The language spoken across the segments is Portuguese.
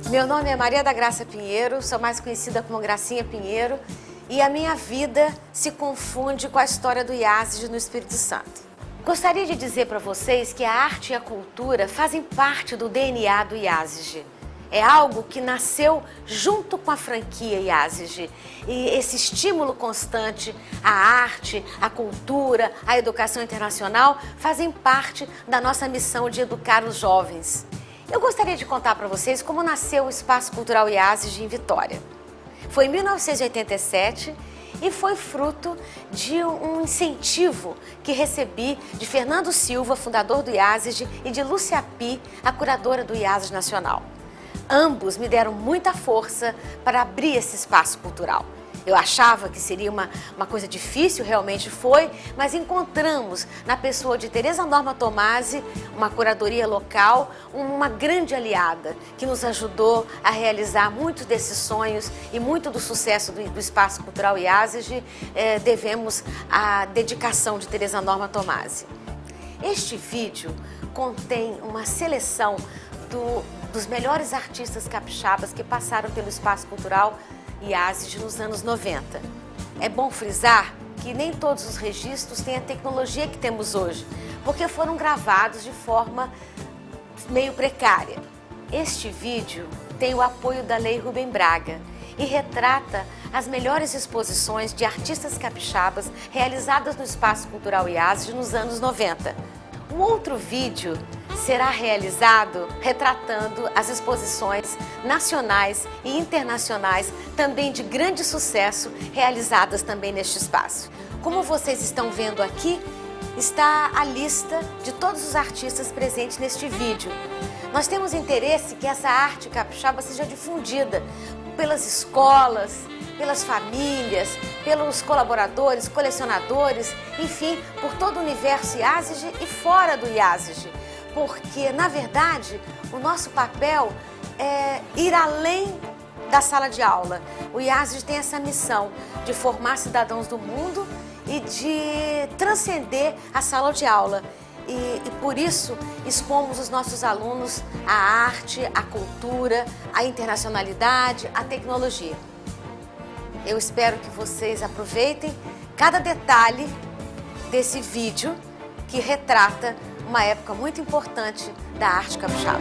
Meu nome é Maria da Graça Pinheiro, sou mais conhecida como Gracinha Pinheiro, e a minha vida se confunde com a história do IASG no Espírito Santo. Gostaria de dizer para vocês que a arte e a cultura fazem parte do DNA do IASG. É algo que nasceu junto com a franquia IASG. E esse estímulo constante à arte, à cultura, à educação internacional fazem parte da nossa missão de educar os jovens. Eu gostaria de contar para vocês como nasceu o Espaço Cultural IASG em Vitória. Foi em 1987 e foi fruto de um incentivo que recebi de Fernando Silva, fundador do IASG, e de Lúcia Pi, a curadora do IASG Nacional. Ambos me deram muita força para abrir esse espaço cultural. Eu achava que seria uma coisa difícil, realmente foi, mas encontramos na pessoa de Tereza Norma Tomasi, uma curadoria local, uma grande aliada que nos ajudou a realizar muitos desses sonhos e muito do sucesso do Espaço Cultural IASG devemos à dedicação de Tereza Norma Tomasi. Este vídeo contém uma seleção dos melhores artistas capixabas que passaram pelo Espaço Cultural IASG nos anos 90. É bom frisar que nem todos os registros têm a tecnologia que temos hoje, porque foram gravados de forma meio precária. Este vídeo tem o apoio da Lei Rubem Braga e retrata as melhores exposições de artistas capixabas realizadas no Espaço Cultural IASG nos anos 90. Um outro vídeo será realizado retratando as exposições nacionais e internacionais, também de grande sucesso, realizadas também neste espaço. Como vocês estão vendo aqui, está a lista de todos os artistas presentes neste vídeo. Nós temos interesse que essa arte capixaba seja difundida pelas escolas, pelas famílias, pelos colaboradores, colecionadores, enfim, por todo o universo IASG e fora do IASG. Porque, na verdade, o nosso papel é ir além da sala de aula. O IASG tem essa missão de formar cidadãos do mundo e de transcender a sala de aula. E por isso, expomos os nossos alunos à arte, à cultura, à internacionalidade, à tecnologia. Eu espero que vocês aproveitem cada detalhe desse vídeo que retrata uma época muito importante da arte capixaba.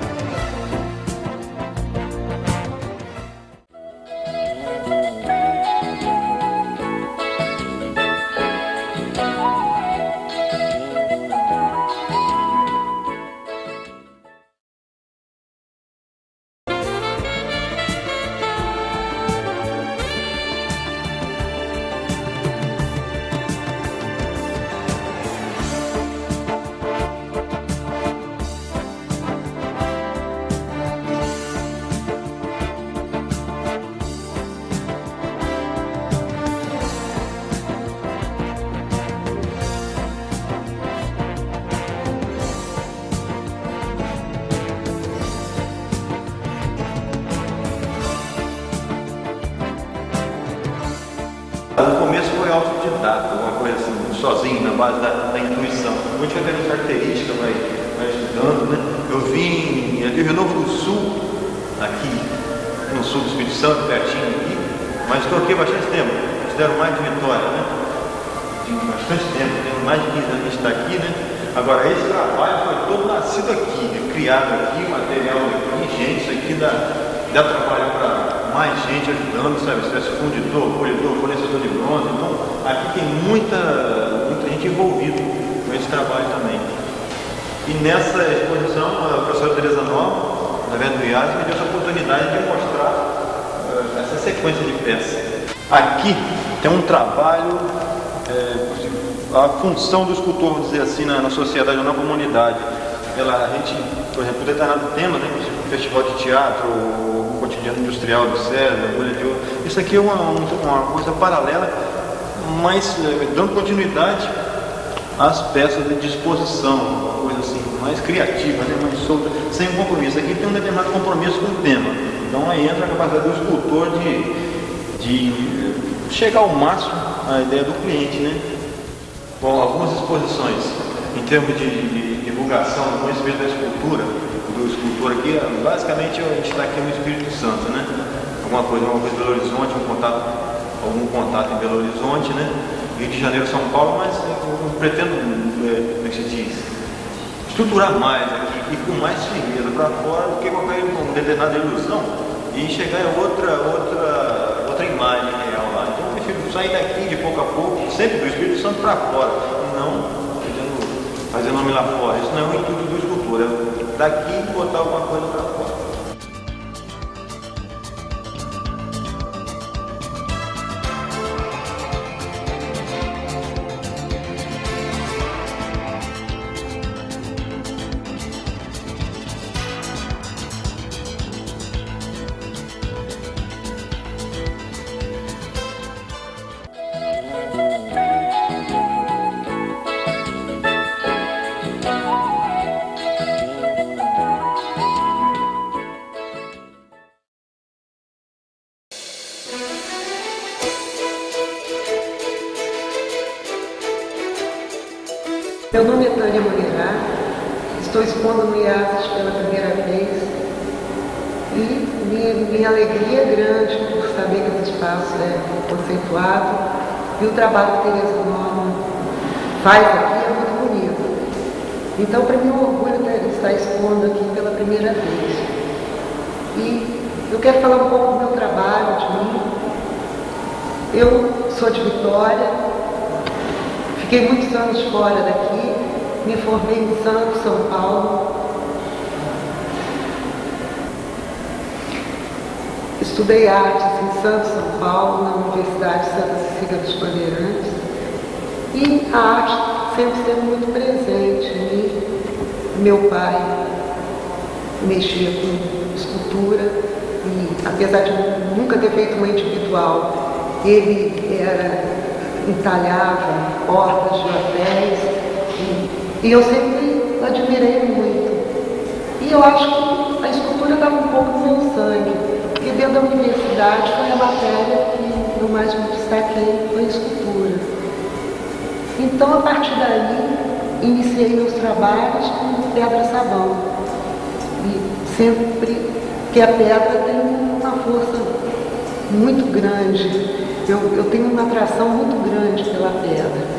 No começo foi autodidata, uma coisa assim, sozinho, na base da intuição. Muito diferente característica, vai estudando, né? Eu vim em Rio Novo do Sul, aqui no sul do Espírito Santo, pertinho aqui, mas estou aqui há bastante tempo. Considero mais de Vitória, né? De bastante tempo, tenho mais de 15 anos que está aqui, né? Agora, esse trabalho foi todo nascido aqui, né? Criado aqui, material aqui, gente, isso aqui dá trabalho para mais gente ajudando, sabe? Se tivesse fundidor, polidor, fornecedor de bronze, então aqui tem muita gente envolvida com esse trabalho também. E nessa exposição, a professora Tereza Norma, através do IASG, me deu essa oportunidade de mostrar essa sequência de peças. Aqui tem um trabalho a função do escultor, vamos dizer assim, na sociedade ou na comunidade. A gente, por exemplo, um determinado tema, né, um festival de teatro, o cotidiano industrial do César, isso aqui é uma coisa paralela, mas dando continuidade às peças de disposição, uma coisa assim, mais criativa, né, mais solta, sem compromisso. Aqui tem um determinado compromisso com o tema. Então aí entra a capacidade do escultor de chegar ao máximo à ideia do cliente, né? Bom, algumas exposições em termos de divulgação do conhecimento da escultura, do escultor aqui, basicamente a gente está aqui no Espírito Santo, né? Alguma coisa em Belo Horizonte, algum contato em Belo Horizonte, né? Rio de Janeiro, São Paulo, mas eu pretendo, como é que se diz, estruturar mais aqui e com mais firmeza para fora do que qualquer determinada ilusão e chegar a outra imagem real lá. Então eu prefiro sair daqui de pouco a pouco, sempre do Espírito Santo para fora, e não fazer nome lá fora. Isso não é o intuito do escultor, é daqui botar alguma coisa para fora. Meu nome é Tânia Morirá, estou expondo no IASES pela primeira vez e minha alegria é grande por saber que esse espaço é conceituado e o trabalho que Tereza Norman faz aqui é muito bonito. Então, para mim, é um orgulho estar expondo aqui pela primeira vez. E eu quero falar um pouco do meu trabalho, de mim. Eu sou de Vitória. Fiquei muitos anos fora daqui, me formei em Santos, São Paulo. Estudei artes em Santos, São Paulo, na Universidade Santa Cecília dos Bandeirantes. E a arte sempre esteve muito presente em mim. Meu pai mexia com escultura e, apesar de nunca ter feito uma individual, ele entalhava portas de hotéis e eu sempre admirei muito. E eu acho que a escultura estava um pouco no meu sangue, porque dentro da universidade foi a matéria que eu mais me destaquei, foi a escultura. Então, a partir daí, iniciei meus trabalhos com pedra-sabão. E sempre que a pedra tem uma força muito grande. Eu tenho uma atração muito grande pela pedra.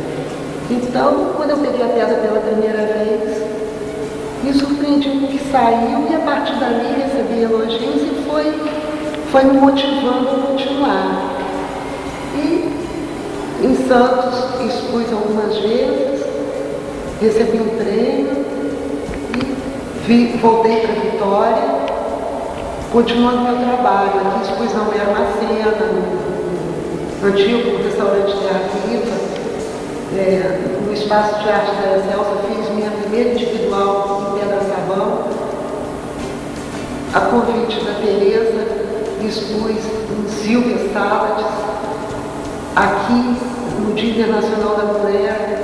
Então, quando eu peguei a pedra pela primeira vez, me surpreendi com o que saiu e a partir dali recebi elogios e foi me motivando a continuar. E em Santos expus algumas vezes, recebi um prêmio e voltei para Vitória, continuando meu trabalho. Aqui expus na Mulher Macena, antigo restaurante Teatro Riva, no espaço de arte da Celsa, fiz minha primeira individual em pedra-sabão. A convite da Tereza, expus em Silvia Salates. Aqui, no Dia Internacional da Mulher,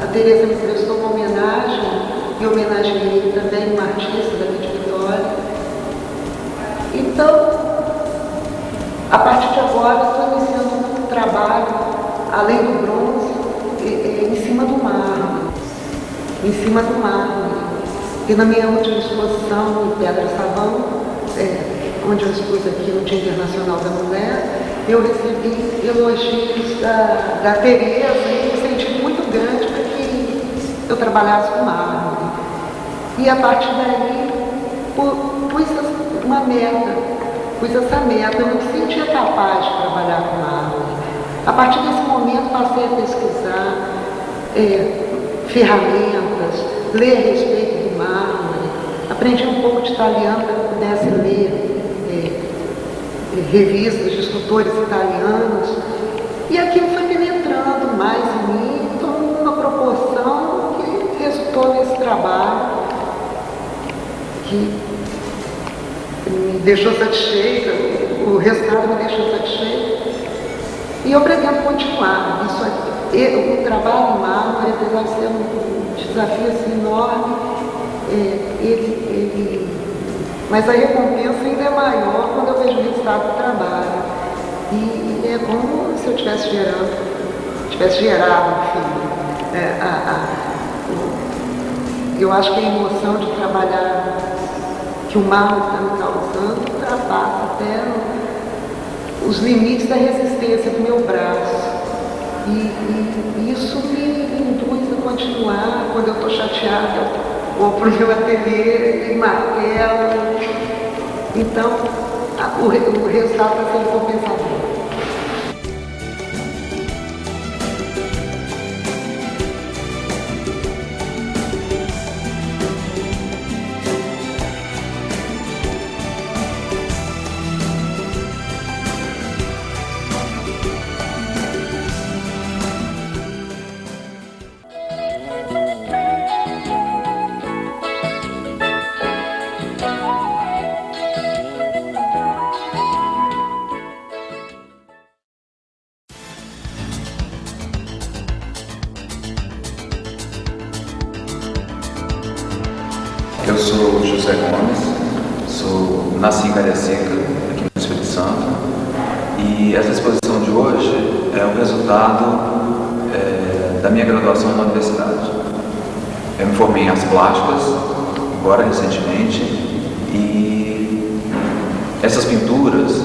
a Tereza me prestou uma homenagem e homenageei também uma artista daqui de Vitória. Então, a partir de agora, estou iniciando um trabalho, além do bronze, em cima do mármore. Em cima do mármore. E na minha última exposição em pedra-sabão, onde eu expus aqui no Dia Internacional da Mulher, eu recebi elogios da Tereza e me senti muito grande para que eu trabalhasse com mármore. E a partir daí, pus uma meta. Pus essa meta, eu não me sentia capaz de trabalhar com mármore. A partir desse momento passei a pesquisar ferramentas, ler a respeito do mármore, aprendi um pouco de italiano para que eu pudesse ler revistas de escultores italianos, e aquilo foi penetrando mais em mim, trabalho que me deixou satisfeita, o resultado me deixou satisfeita. E eu pretendo continuar. Isso aqui, o trabalho em mármore, apesar de ser um desafio assim, enorme, mas a recompensa ainda é maior quando eu vejo o resultado do trabalho. E é como se eu tivesse gerado um filho. Eu acho que a emoção de trabalhar, que o mármore está me causando, ultrapassa até os limites da resistência do meu braço. E isso me induz a continuar. Quando eu estou chateada, eu vou para o meu ateliê e martelo. Então, o resultado está sendo compensador. Eu sou José Gomes, nasci em Cariacica, aqui no Espírito Santo, e essa exposição de hoje é o resultado da minha graduação na universidade. Eu me formei em artes plásticas, agora recentemente, e essas pinturas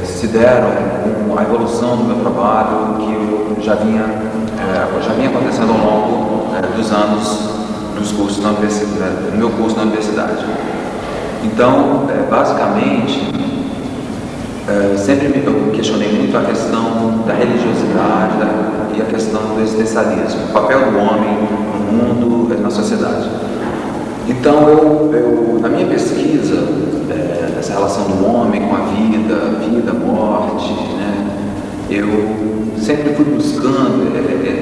se deram com a evolução do meu trabalho que já vinha acontecendo ao longo dos anos nos cursos na universidade, no meu curso na universidade. Então, basicamente, sempre eu questionei muito a questão da religiosidade e a questão do existencialismo, o papel do homem no mundo, na sociedade. Então, eu na minha pesquisa dessa relação do homem com a vida, morte, né, eu sempre fui buscando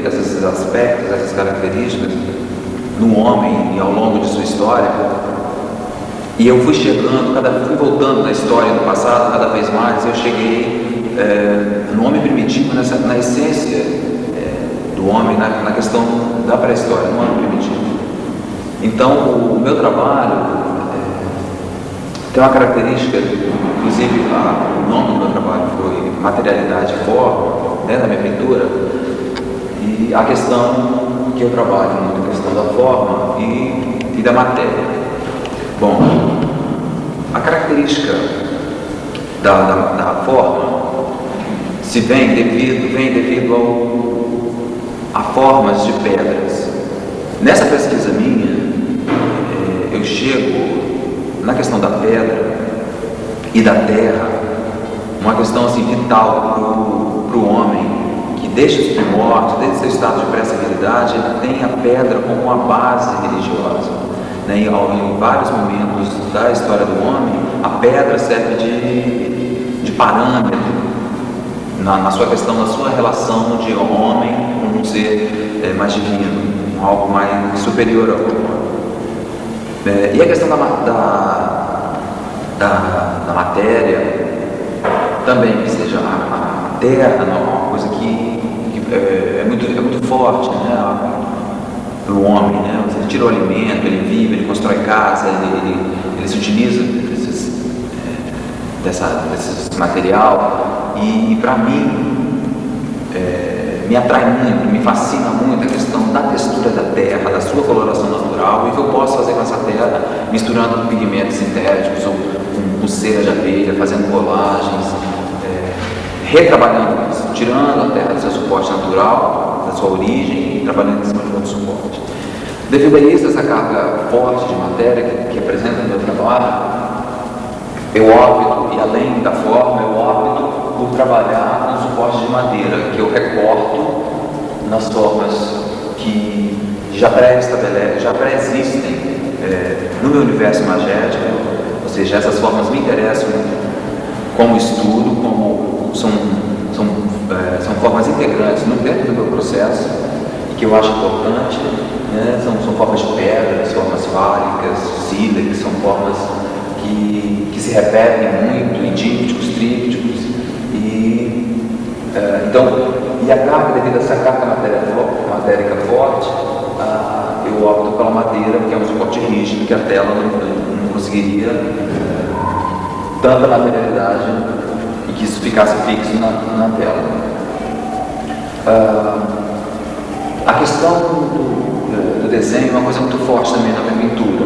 esses aspectos, essas características no homem e ao longo de sua história, e eu fui fui voltando na história do passado cada vez mais. Eu cheguei no homem primitivo, na essência do homem, na questão da pré-história, no homem primitivo. Então, o meu trabalho tem uma característica, inclusive o nome do meu trabalho foi Materialidade e Forma, da minha pintura, e a questão que eu trabalho muito, a questão da forma e da matéria. Bom, a característica da forma vem devido a formas de pedras. Nessa pesquisa minha, eu chego na questão da pedra e da terra, uma questão assim vital para o homem, que desde os primórdios, desde seu estado de pré-civilidade, ele tem a pedra como uma base religiosa. Né? Em vários momentos da história do homem, a pedra serve de parâmetro na sua questão, na sua relação de homem com um ser mais divino, algo mais superior ao homem. E a questão da matéria também, que seja a terra, uma coisa que é muito forte, né, para o homem, né? Ele tira o alimento, ele vive, ele constrói casa, ele se utiliza desse material, e para mim me atrai muito, me fascina muito a questão da textura da terra, da sua coloração natural, e o que eu posso fazer com essa terra, misturando pigmentos sintéticos ou com cera de abelha, fazendo colagens, retrabalhando isso, tirando a terra do seu suporte natural, da sua origem, e trabalhando em cima de outro suporte. Devido a isso, essa carga forte de matéria que apresenta no meu trabalho, eu opto, e além da forma, eu opto por trabalhar com suporte de madeira, que eu recorto nas formas que já pré-existem no meu universo imagético, ou seja, essas formas me interessam como estudo, como são formas integrantes dentro do meu processo, e que eu acho importante, né? São formas de pedra, formas fálicas, sílabas, são formas que se repetem muito em dípticos, trípticos, e a carga, devido a essa carga matérica forte, eu opto pela madeira, que é um suporte rígido, que a tela não conseguiria tanta materialidade e que isso ficasse fixo na tela. A questão do desenho é uma coisa muito forte também na minha pintura.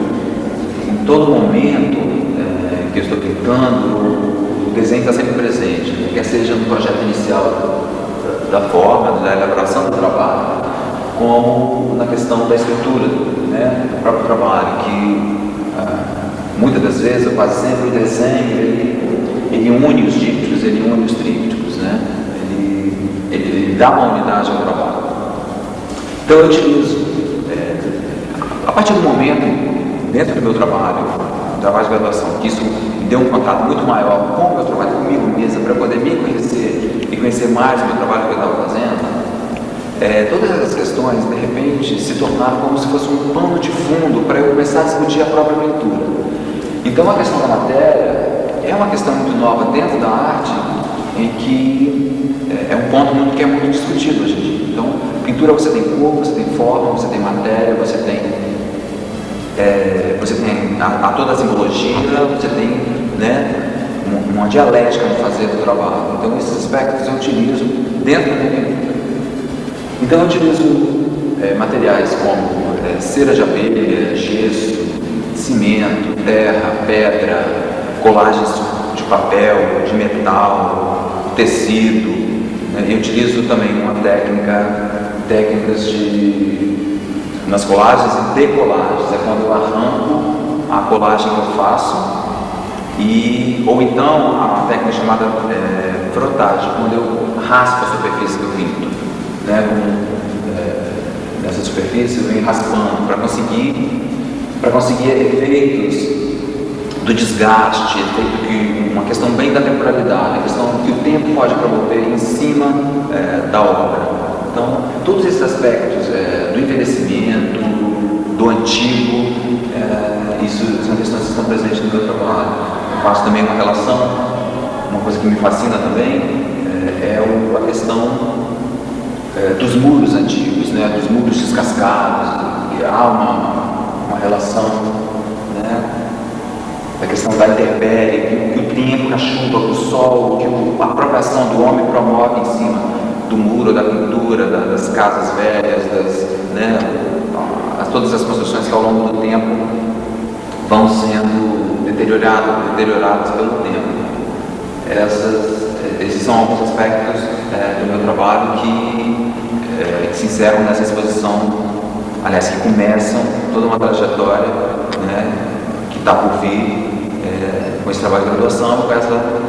Em todo momento que eu estou pintando, o desenho está sempre presente, né? Quer seja no projeto inicial da forma, da elaboração do trabalho, como na questão da estrutura, né, do próprio trabalho, que muitas das vezes, ou quase sempre, o desenho ele une os dípticos, ele une os trípticos, né? Ele dá uma unidade ao trabalho. Então eu utilizo, a partir do momento, dentro do meu trabalho de graduação, que isso me deu um contato muito maior com o meu trabalho, comigo mesmo, para poder me conhecer e conhecer mais o meu trabalho que eu estava fazendo, todas essas questões, de repente, se tornaram como se fosse um pano de fundo para eu começar a discutir a própria pintura. Então a questão da matéria é uma questão muito nova dentro da arte, em que é um ponto que é muito discutido hoje em dia. Então, pintura você tem cor, você tem forma, você tem matéria, você tem toda a simbologia, você tem, né, uma dialética no fazer do trabalho. Então esses aspectos eu utilizo dentro da minha pintura. Então eu utilizo materiais como cera de abelha, gesso, cimento, terra, pedra, colagens de papel, de metal, tecido. Eu utilizo também técnicas nas colagens e decolagens, é quando eu arranco a colagem que eu faço, ou então a técnica chamada frotagem, quando eu raspo a superfície que eu pinto, né? Nessa superfície eu venho raspando para conseguir efeitos do desgaste, uma questão bem da temporalidade, a questão que o tempo pode promover em cima da obra. Então, todos esses aspectos do envelhecimento, do antigo, isso são questões que estão presentes no meu trabalho. Eu faço também uma relação, uma coisa que me fascina também, a questão dos muros antigos, né, dos muros descascados, que há uma relação, né, da questão da intempérie, que o tempo, a chuva, o sol, que a própria ação do homem promove em cima do muro, da pintura, das casas velhas, todas as construções que ao longo do tempo vão sendo deterioradas pelo tempo. Esses são alguns aspectos do meu trabalho que se encerram nessa exposição, aliás, que começam toda uma trajetória, né, que está por vir com esse trabalho de graduação, com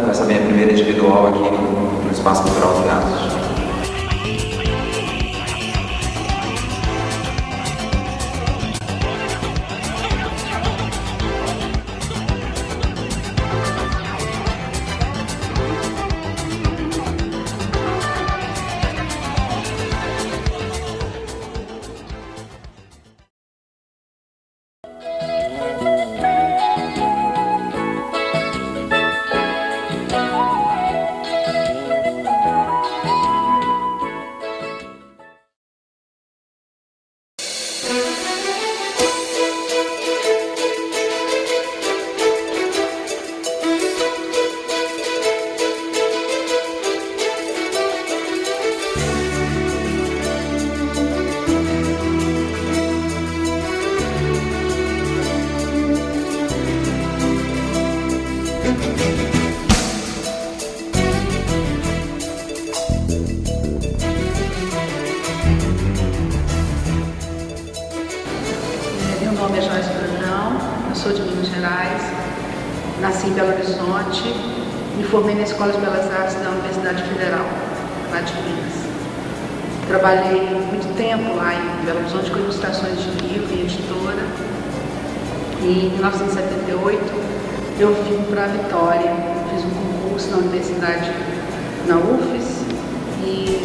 essa minha primeira individual aqui no Espaço Cultural do IASG. Sou de Minas Gerais, nasci em Belo Horizonte, me formei na Escola de Belas Artes da Universidade Federal, lá de Minas. Trabalhei muito tempo lá em Belo Horizonte com ilustrações de livro e editora. E em 1978 eu vim para Vitória, fiz um concurso na universidade, na UFES, e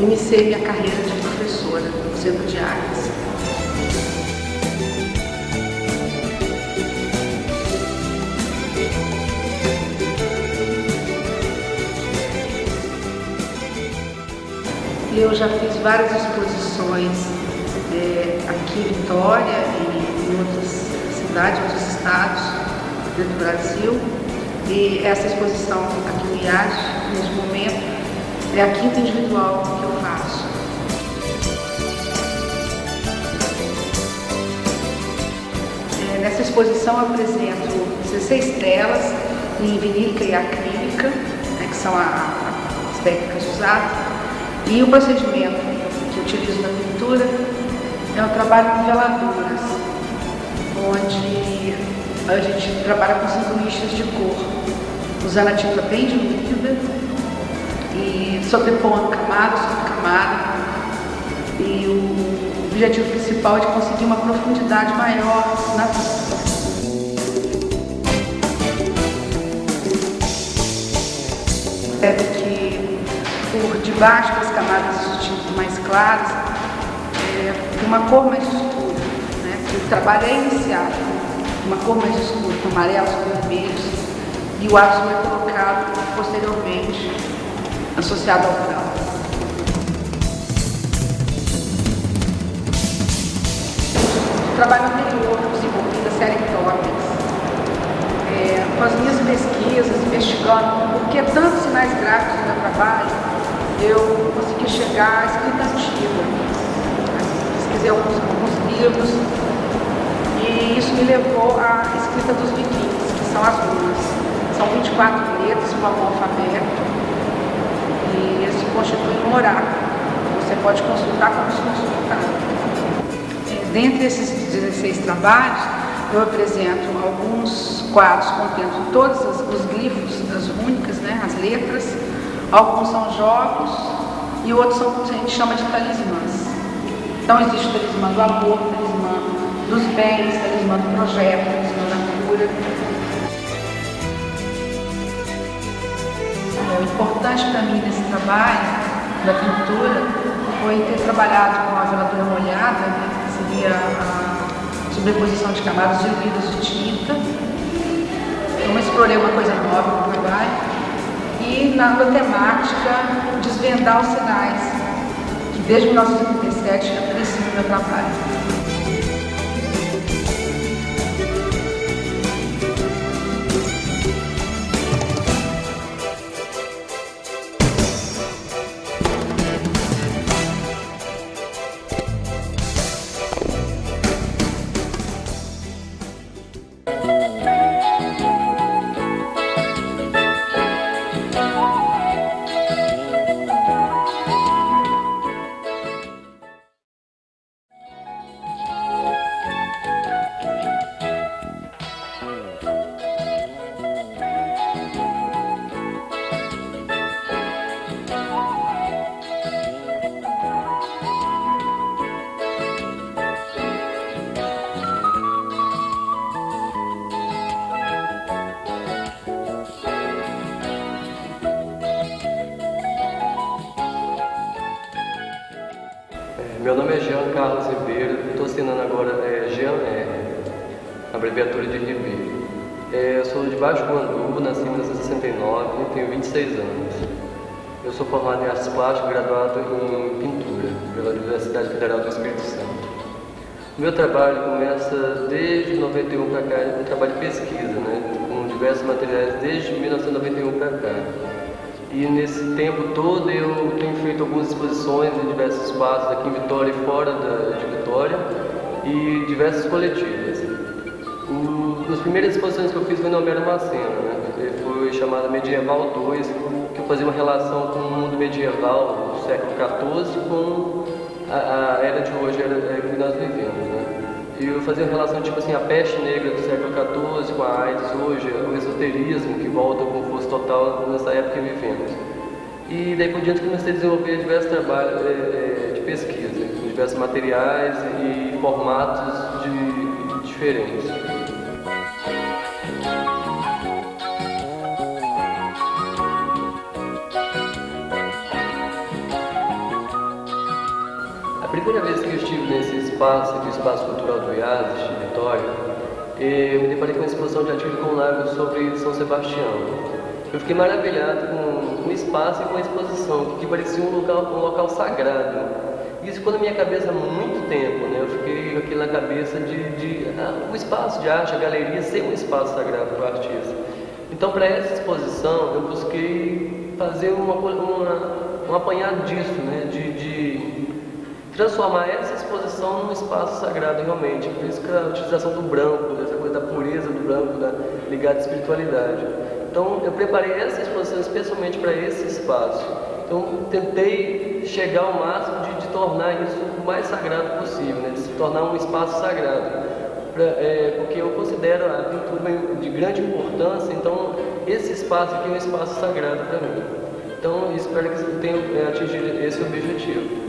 iniciei minha carreira de professora no Centro de Artes. Eu já fiz várias exposições aqui em Vitória e em outras cidades, outros estados dentro do Brasil. E essa exposição aqui no IAS, neste momento, é a quinta individual que eu faço. Nessa exposição eu apresento 16 telas em vinílica e acrílica, né, que são as técnicas usadas. E o procedimento que eu utilizo na pintura é o trabalho com veladuras, onde a gente trabalha com sanduíches de cor, usando a tinta bem diluída e sobrepondo camada sobre camada. E o objetivo principal é de conseguir uma profundidade maior na pintura. Percebe que por debaixo das camadas de tinta mais claras tem uma cor mais escura, né? O trabalho é iniciado com uma cor mais escura, com amarelos, com vermelhos, e o azul é colocado posteriormente, associado ao branco. O trabalho anterior que eu desenvolvi da série Tópicos, com as minhas pesquisas, investigando por que tantos sinais gráficos no meu trabalho, eu consegui chegar à escrita antiga. Pesquisei alguns livros e isso me levou à escrita dos vikings, que são as runas. São 24 letras, formam um alfabeto e eles se constituem um oráculo. Você pode consultar como se consultar. Dentre esses 16 trabalhos, eu apresento alguns quadros contendo todos os glifos das rúnicas, né, as letras. Alguns são jogos e outros são o que a gente chama de talismãs. Então existe o talismã do amor, o talismã dos bens, o talismã do projeto, o talismã da cura. O importante para mim nesse trabalho da pintura foi ter trabalhado com a veladura molhada, né, que seria a sobreposição de camadas diluídas de tinta. Então eu explorei uma coisa nova no trabalho. E na temática, desvendar os sinais, que desde 1937 apreciam o meu trabalho. Meu nome é Jean Carlos Ribeiro, estou assinando agora Jean R, abreviatura de Ribeiro. Eu sou de Baixo Guandu, nasci em 1969 e tenho 26 anos. Eu sou formado em Artes Plásticas, graduado em Pintura pela Universidade Federal do Espírito Santo. O meu trabalho começa desde 91 para cá, um trabalho de pesquisa, né, com diversos materiais desde 1991 para cá. E nesse tempo todo eu tenho feito algumas exposições em diversos espaços aqui em Vitória e fora de Vitória e diversas coletivas. As primeiras exposições que eu fiz foi no Homero Macena, né? Foi chamada Medieval 2, que eu fazia uma relação com o mundo medieval do século XIV com a era de hoje, que nós vivemos, né? E eu fazia uma relação tipo assim, a peste negra do século XIV com a AIDS hoje, o esoterismo que volta com força total nessa época que vivemos. E daí por diante comecei a desenvolver diversos trabalhos de pesquisa, com diversos materiais e formatos diferentes. primeira vez que eu estive nesse espaço, aqui o Espaço Cultural do IASES, de Vitória, eu me deparei com uma exposição de Atílio Conlago sobre São Sebastião. Eu fiquei maravilhado com o espaço e com a exposição, que parecia um local sagrado. Isso ficou na minha cabeça há muito tempo, né? Eu fiquei com aquilo na cabeça o espaço de arte, a galeria ser um espaço sagrado para o artista. Então, para essa exposição, eu busquei fazer um apanhado disso, né? De transformar essa exposição num espaço sagrado realmente. Por isso que a utilização do branco, dessa coisa da pureza do branco, ligada à espiritualidade. Então, eu preparei essa exposição especialmente para esse espaço. Então, tentei chegar ao máximo de tornar isso o mais sagrado possível, né? De se tornar um espaço sagrado. Porque eu considero a pintura de grande importância, então esse espaço aqui é um espaço sagrado para mim. Então, espero que eu tenha atingido esse objetivo.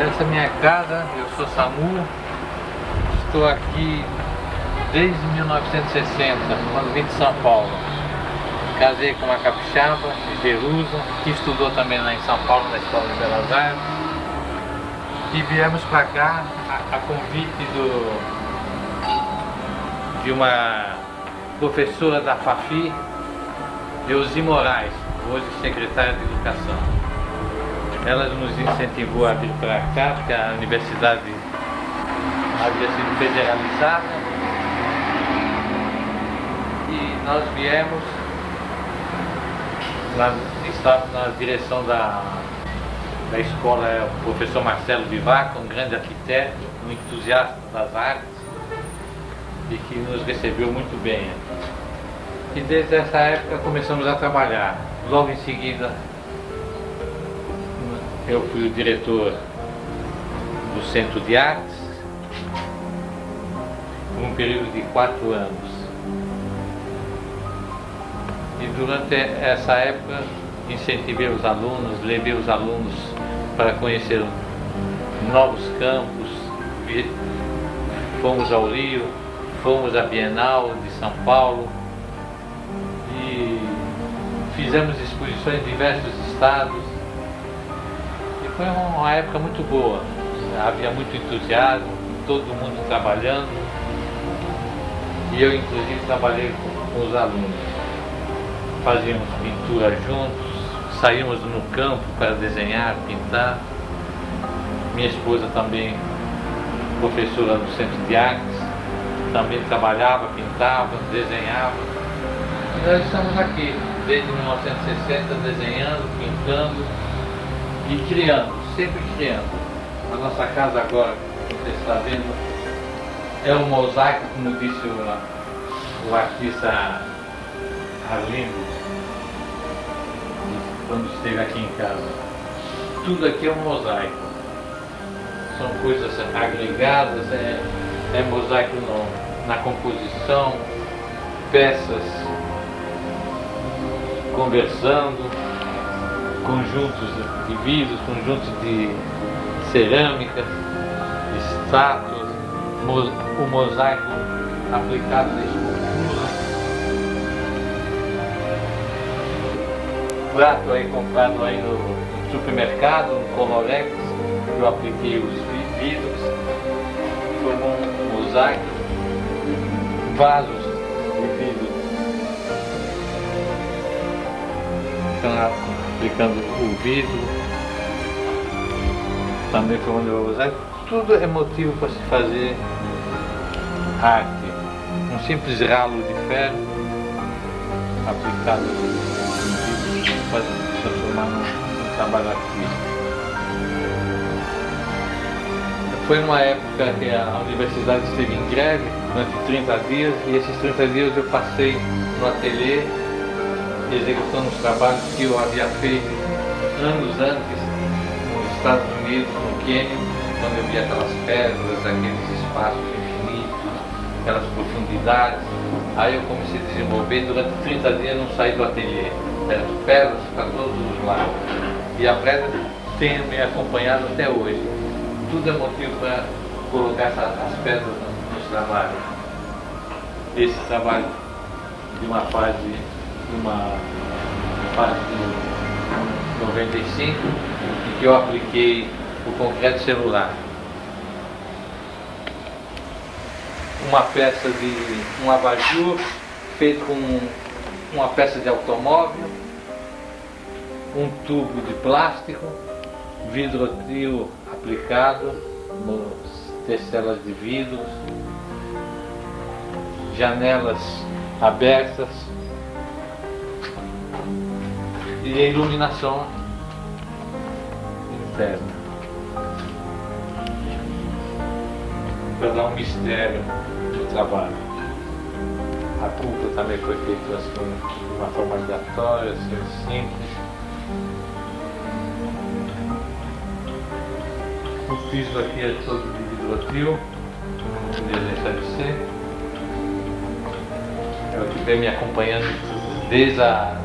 Essa é a minha casa, eu sou Samu, estou aqui desde 1960, quando vim de São Paulo. Casei com uma capixaba de Jerusa, que estudou também lá em São Paulo, na Escola de Belas Artes. E viemos para cá a convite de uma professora da FAFI, Eusi Moraes, hoje secretária de Educação. Ela nos incentivou a vir para cá, porque a universidade havia sido federalizada. E nós viemos, estávamos na direção da escola, é o professor Marcelo Vivaco, um grande arquiteto, um entusiasta das artes, e que nos recebeu muito bem. E desde essa época começamos a trabalhar. Logo em seguida, eu fui o diretor do Centro de Artes por um período de 4 anos. E durante essa época incentivei os alunos, levei os alunos para conhecer novos campos, fomos ao Rio, fomos à Bienal de São Paulo e fizemos exposições em diversos estados. Foi uma época muito boa, havia muito entusiasmo, todo mundo trabalhando, e eu inclusive trabalhei com os alunos. Fazíamos pintura juntos, saímos no campo para desenhar, pintar. Minha esposa também, professora do Centro de Artes, também trabalhava, pintava, desenhava. E nós estamos aqui, desde 1960, desenhando, pintando e criando, sempre criando. A nossa casa agora, que você está vendo, é um mosaico, como disse o artista Arlindo, quando esteve aqui em casa. Tudo aqui é um mosaico. São coisas agregadas, é mosaico na composição, peças conversando, conjuntos de vidros, conjuntos de cerâmica, estátuas, o mosaico aplicado na escultura. Prato aí comprado aí no supermercado, no Colorex, eu apliquei os vidros, formou um mosaico, vasos de vidro aplicando o vidro, também formando o mosaico. Tudo é motivo para se fazer arte. Um simples ralo de ferro aplicado no vidro pode se transformar num trabalho artístico. Foi uma época que a universidade esteve em greve durante 30 dias e esses 30 dias eu passei no ateliê executando os trabalhos que eu havia feito anos antes nos Estados Unidos, no Quênia, quando eu via aquelas pedras, aqueles espaços infinitos, aquelas profundidades. Aí eu comecei a desenvolver, durante 30 dias não saí do ateliê, pedras para todos os lados. E a pedra tem me acompanhado até hoje. Tudo é motivo para colocar as pedras nos trabalhos. Esse trabalho de uma fase de 95, em que eu apliquei o concreto celular. Uma peça de um abajur feito com uma peça de automóvel, um tubo de plástico, vidrotil aplicado nas testelas de vidros, janelas abertas e a iluminação interna para dar um mistério no trabalho. A cúpula também foi feita assim, de uma forma aleatória, assim, simples. O piso aqui é todo de vidrotil, não podia deixar de ser. É o que vem me acompanhando desde a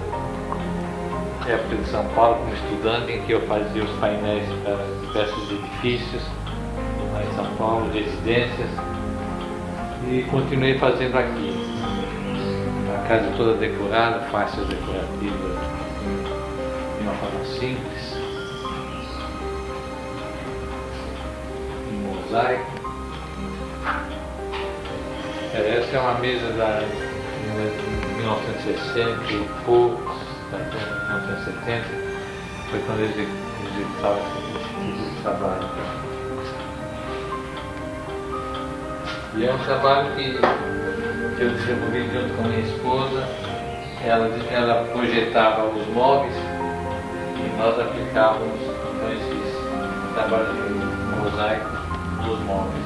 época de São Paulo como estudante, em que eu fazia os painéis para diversos edifícios lá em São Paulo, residências, e continuei fazendo aqui. A casa toda decorada, faixas decorativas de uma forma simples. Mosaico. Essa é uma mesa de 1960 e poucos, até 1970, foi quando eu executava esse tipo de trabalho. E é um trabalho que eu desenvolvi junto com minha esposa. Ela projetava os móveis e nós aplicávamos então esses trabalhos de mosaico nos móveis.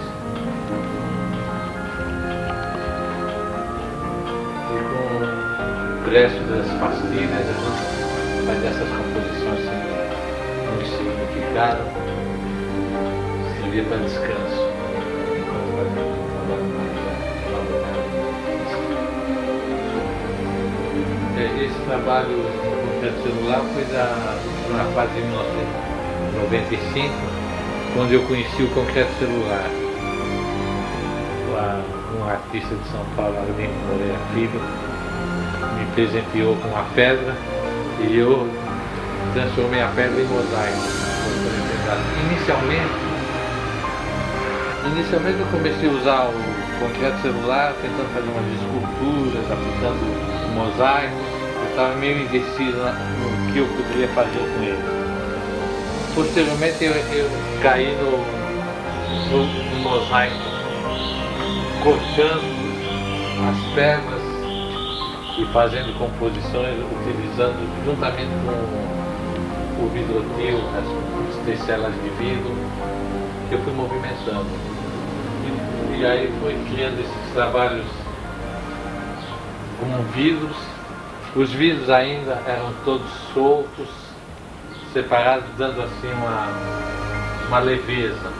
E com o resto das pastilhas a gente faz essas composições sem muito significado, servia para descanso. Esse trabalho no concreto celular foi na fase de 1995, quando eu conheci o concreto celular. Um artista de São Paulo, Arlindo Moreira Filho, me presenteou com uma pedra e eu transformei a pedra em mosaico. Inicialmente eu comecei a usar o concreto celular, tentando fazer umas esculturas, aplicando mosaico. Eu estava meio indeciso no que eu poderia fazer com ele. Posteriormente eu caí no mosaico, cortando as pedras e fazendo composições, utilizando juntamente com o vidrotil, as testelas de vidro, que eu fui movimentando. E aí fui criando esses trabalhos com vidros. Os vidros ainda eram todos soltos, separados, dando assim uma leveza.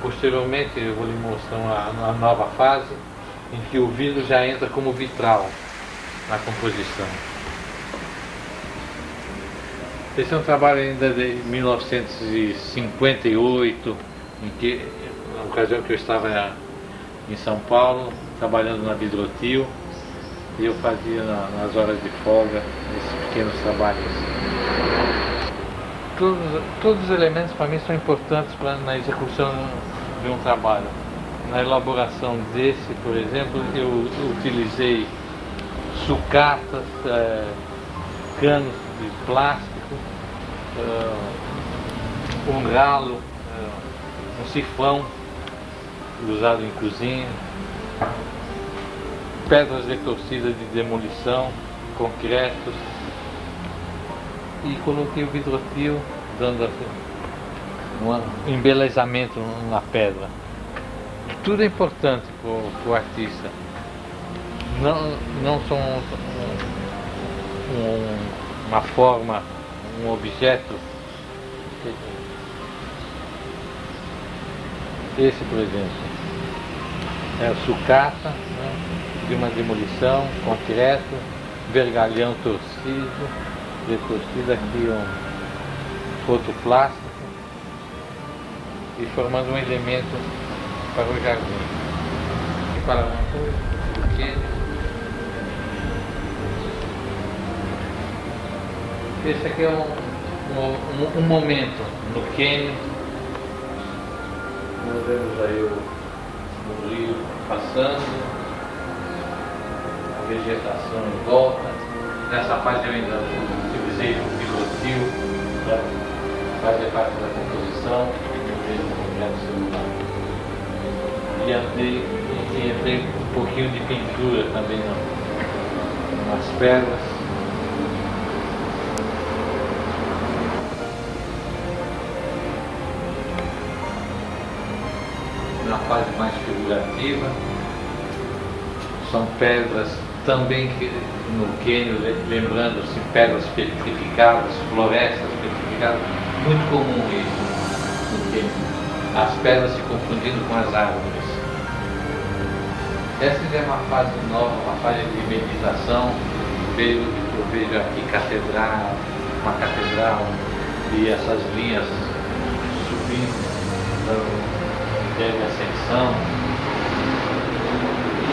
Posteriormente eu vou lhe mostrar uma nova fase em que o vidro já entra como vitral na composição. Esse é um trabalho ainda de 1958, na ocasião que eu estava em São Paulo, trabalhando na Vidrotil. E eu fazia nas horas de folga esses pequenos trabalhos. Todos os elementos para mim são importantes na execução de um trabalho. Na elaboração desse, por exemplo, eu utilizei sucatas, canos de plástico, um ralo, um sifão usado em cozinha, pedras retorcidas de demolição, concretos, e coloquei o vidrofil dando um embelezamento na pedra. Tudo é importante para o artista. Não são uma forma, um objeto. Esse, por exemplo, é a sucata, né, de uma demolição, concreto, vergalhão torcido, retorcido aqui outro plástico, e formando um elemento para o jardim. E para uma coisa pequena. Esse aqui é um momento no Quênia. Nós vemos aí o rio passando, a vegetação em volta. Nessa parte eu ainda utilizei o vidrofil para fazer parte da composição, mesmo projeto celular. E entrei um pouquinho de pintura também nas pedras. Na fase mais figurativa, são pedras também que no Quênia, lembrando-se, pedras petrificadas, florestas petrificadas, muito comum isso no Quênia, as pedras se confundindo com as árvores. Essa é uma fase nova, uma fase de meditação. Eu vejo aqui uma catedral e essas linhas subindo, de ascensão,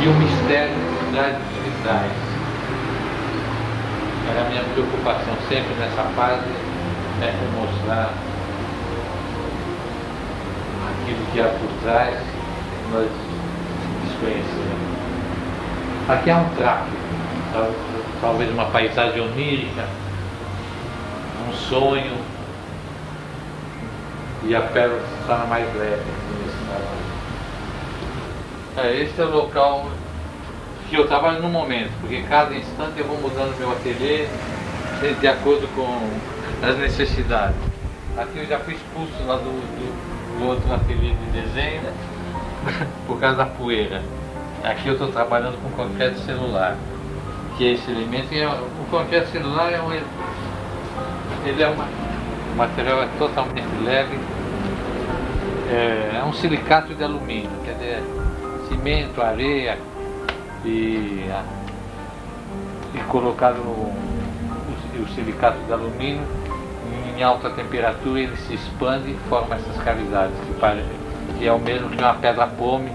e o mistério das vitrais. Era a minha preocupação sempre nessa fase, é mostrar aquilo que há por trás, nós desconhecemos. Aqui há um tráfico, talvez uma paisagem onírica, um sonho, e a pérola se torna mais leve. Esse é o local que eu trabalho no momento, porque cada instante eu vou mudando meu ateliê de acordo com as necessidades. Aqui eu já fui expulso lá do outro ateliê de desenho por causa da poeira. Aqui eu estou trabalhando com concreto celular, que é esse elemento. E o concreto celular o material é totalmente leve, é um silicato de alumínio, quer dizer, cimento, areia e colocado o silicato de alumínio em alta temperatura, ele se expande e forma essas cavidades, que é o mesmo que uma pedra pome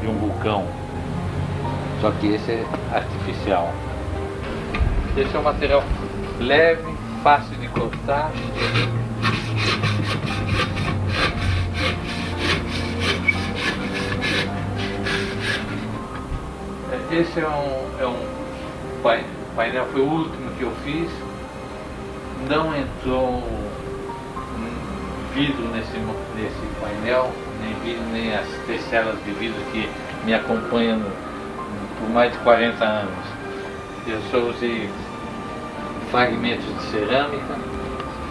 de um vulcão, só que esse é artificial. Esse é um material leve, fácil de cortar. Esse é um painel, foi o último que eu fiz. Não entrou vidro nesse painel, nem vidro, nem as testelas de vidro que me acompanham por mais de 40 anos. Eu só usei fragmentos de cerâmica,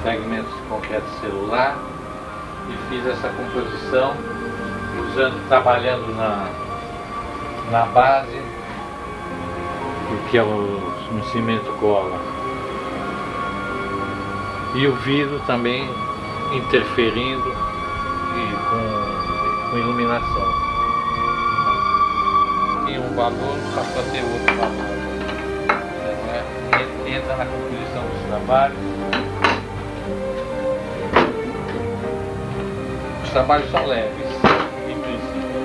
fragmentos de concreto celular, e fiz essa composição trabalhando na base, que é um cimento cola, e o vidro também interferindo e com iluminação. Tem um valor, passou a ter outro valor. Entra na composição dos trabalhos. Os trabalhos são leves, em princípio.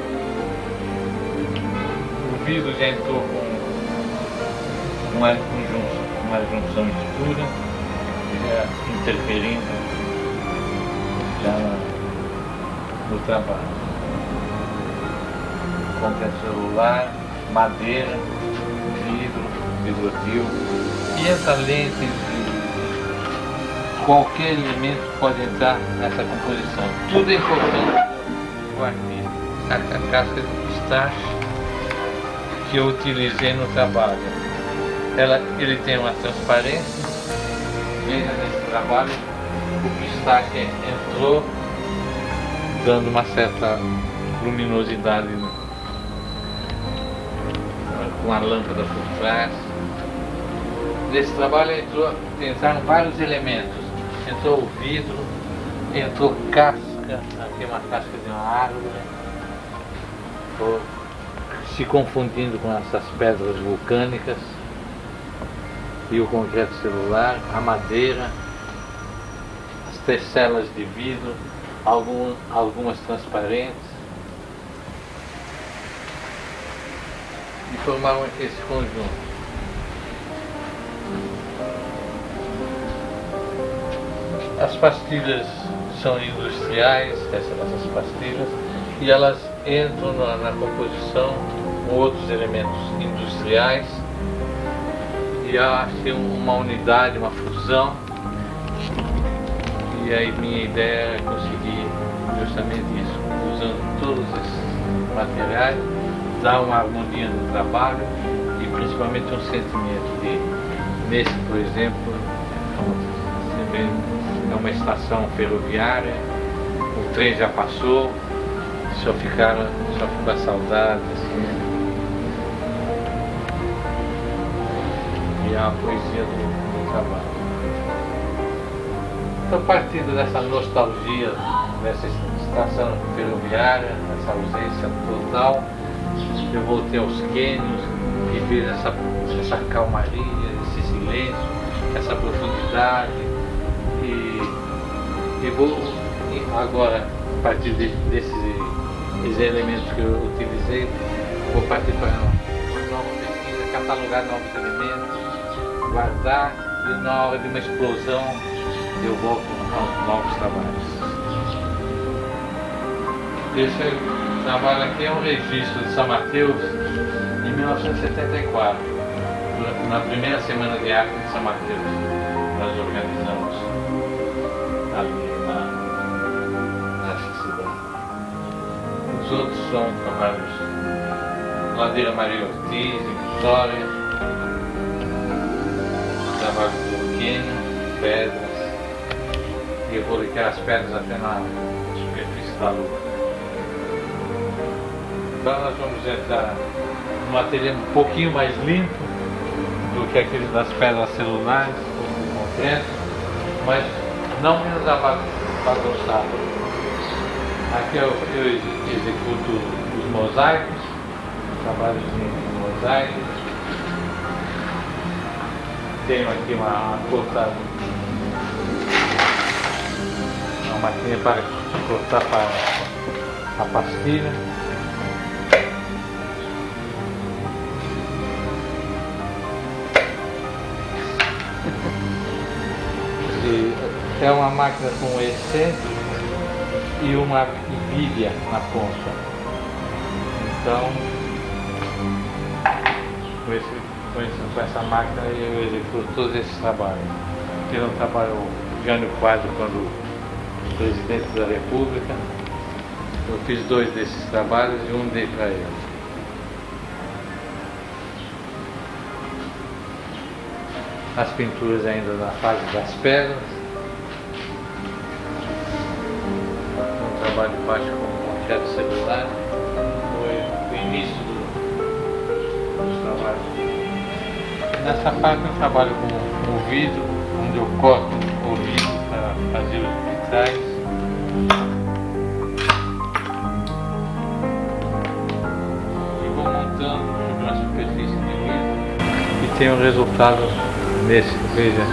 O vidro já entrou com uma junção escura, já interferindo já no trabalho. Concreto celular, madeira, vidrofil, e essa lente qualquer elemento pode entrar nessa composição. Tudo é importante para o artista. A casca de pistache que eu utilizei no trabalho, ele tem uma transparência. Veja nesse trabalho, o pistache entrou dando uma certa luminosidade, né? Com a lâmpada por trás. Nesse trabalho entraram vários elementos. Entrou o vidro, entrou casca, aqui uma casca de uma árvore, se confundindo com essas pedras vulcânicas, e o concreto celular, a madeira, as testelas de vidro, algumas transparentes, e formaram esse conjunto. As pastilhas são industriais, essas pastilhas, e elas entram na composição com outros elementos industriais, e há assim, uma unidade, uma fusão. E aí minha ideia é conseguir justamente isso, usando todos esses materiais, dar uma harmonia no trabalho e principalmente um sentimento de, nesse por exemplo, é uma estação ferroviária, o trem já passou, só ficou a saudade, assim, e a poesia do trabalho. Então, partindo dessa nostalgia, dessa estação ferroviária, dessa ausência total, eu voltei aos cânions e vejo essa calmaria, esse silêncio, essa profundidade, e vou agora, a partir desses elementos que eu utilizei, vou partir para uma nova pesquisa, catalogar novos elementos, guardar, e na hora de uma explosão eu volto aos novos trabalhos. Esse trabalho aqui é um registro de São Mateus em 1974, na primeira semana de arte de São Mateus. Nós organizamos ali nessa cidade. Os outros são trabalhos Ladeira Maria Ortiz, em Vitória, trabalho do Quênia, pedras, e eu vou ligar as pedras até na superfície da lua. Então nós vamos entrar num ateliê um pouquinho mais limpo do que aquele das pedras celulares, do concreto, mas não menos bagunçado. Aqui eu executo os mosaicos, trabalhos de mosaicos. Tenho aqui uma máquina para cortar para a pastilha. É uma máquina com excêntrico e uma bilha na ponta. Então, com essa máquina eu executo todos esses trabalhos. Eu não trabalho o Jânio Quadro quando presidente da República. Eu fiz 2 desses trabalhos e um dei para ele. As pinturas ainda na fase das pedras. Um trabalho baixo com concreto celular. Foi o início dos trabalhos. Nessa parte eu trabalho com o vidro, onde eu corto o vidro para fazer os vitrais. E vou montando sobre uma superfície de vidro e tenho resultados nesse, veja.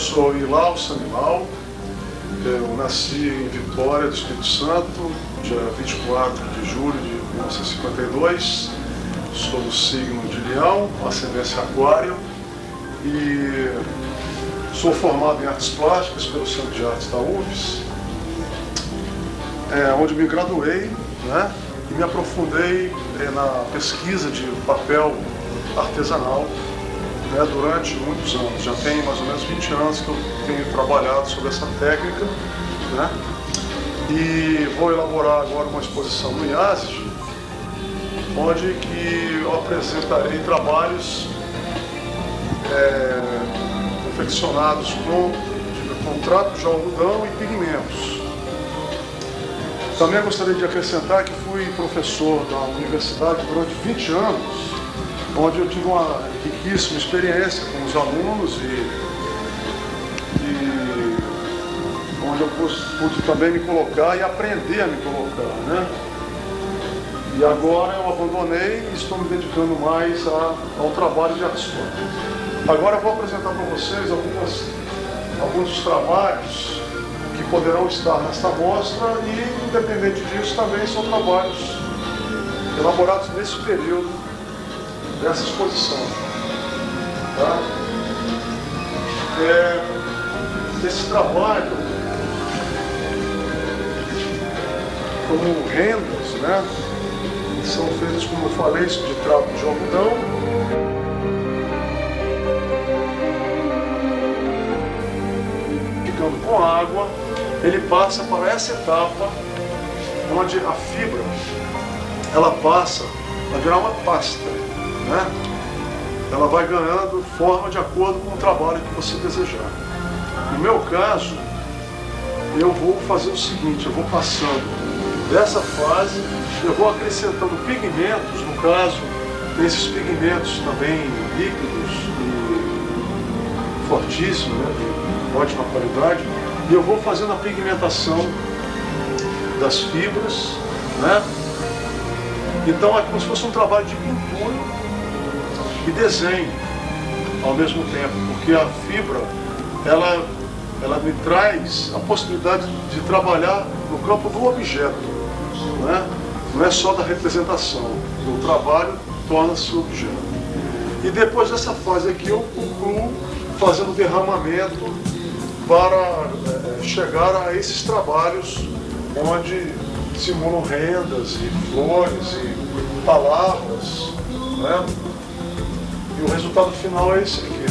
sou Ilau Sanilau, eu nasci em Vitória do Espírito Santo, dia 24 de julho de 1952, sou do signo de Leão, ascendência Aquário, e sou formado em Artes Plásticas pelo Centro de Artes da UFES, onde me graduei, né, e me aprofundei na pesquisa de papel artesanal, né, durante muitos anos. Já tem mais ou menos 20 anos que eu tenho trabalhado sobre essa técnica, né, e vou elaborar agora uma exposição no IASG, onde que eu apresentarei trabalhos confeccionados com trapo de algodão e pigmentos. Também gostaria de acrescentar que fui professor da universidade durante 20 anos, onde eu tive uma riquíssima experiência com os alunos e onde eu pude também me colocar e aprender a me colocar, né? E agora eu abandonei e estou me dedicando mais ao trabalho de artes plásticas. Agora eu vou apresentar para vocês alguns dos trabalhos que poderão estar nesta mostra e, independente disso, também são trabalhos elaborados nesse período dessa exposição. Tá? Esse trabalho, como rendas, né, são feitas, como eu falei, de trapo de algodão. Ficando com água, ele passa para essa etapa onde a fibra ela passa a virar uma pasta, né? Ela vai ganhando forma de acordo com o trabalho que você desejar. No meu caso, eu vou fazer o seguinte, eu vou passando dessa fase, eu vou acrescentando pigmentos, no caso, esses pigmentos também líquidos e fortíssimos, né, de ótima qualidade, e eu vou fazendo a pigmentação das fibras, né? Então é como se fosse um trabalho de pintura e desenho ao mesmo tempo, porque a fibra, ela me traz a possibilidade de trabalhar no campo do objeto, né? Não é só da representação, o trabalho torna-se objeto. E depois dessa fase aqui eu concluo fazendo derramamento para chegar a esses trabalhos onde simulam rendas e flores e palavras, né? E o resultado final é esse aqui.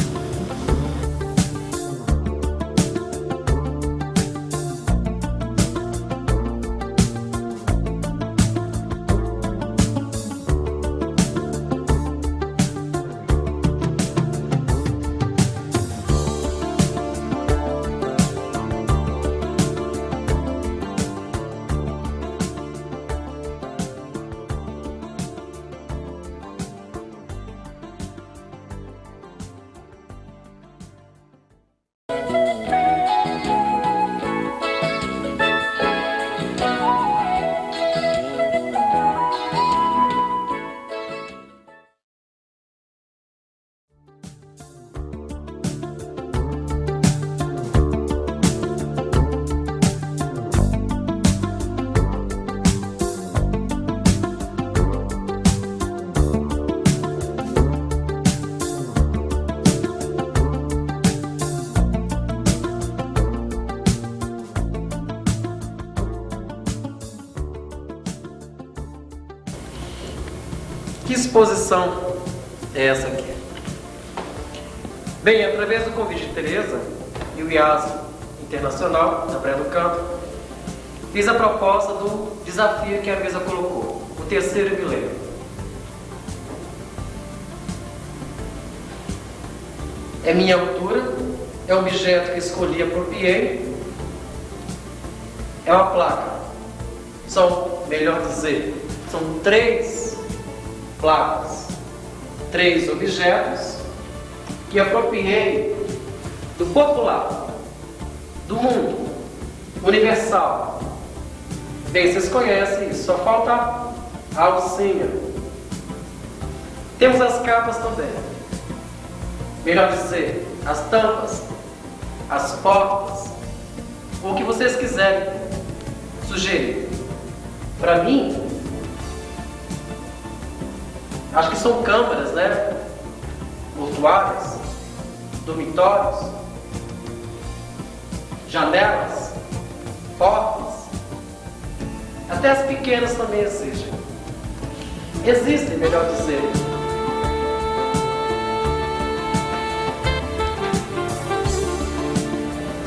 Que exposição é essa aqui? Bem, através do convite de Tereza e o IASG Internacional, da Praia do Canto, fiz a proposta do desafio que a mesa colocou, o 3º jubileu. É minha altura, é um objeto que escolhi e apropriei, é uma placa. São, melhor dizer, são 3 placas, 3 objetos que apropriei do popular, do mundo, universal. Bem, vocês conhecem isso, só falta a alcinha. Temos as capas também, melhor dizer, as tampas, as portas, ou o que vocês quiserem sugerir. Para mim, acho que são câmaras, né? Mortuárias, dormitórios, janelas, portas, até as pequenas também existem, melhor dizer.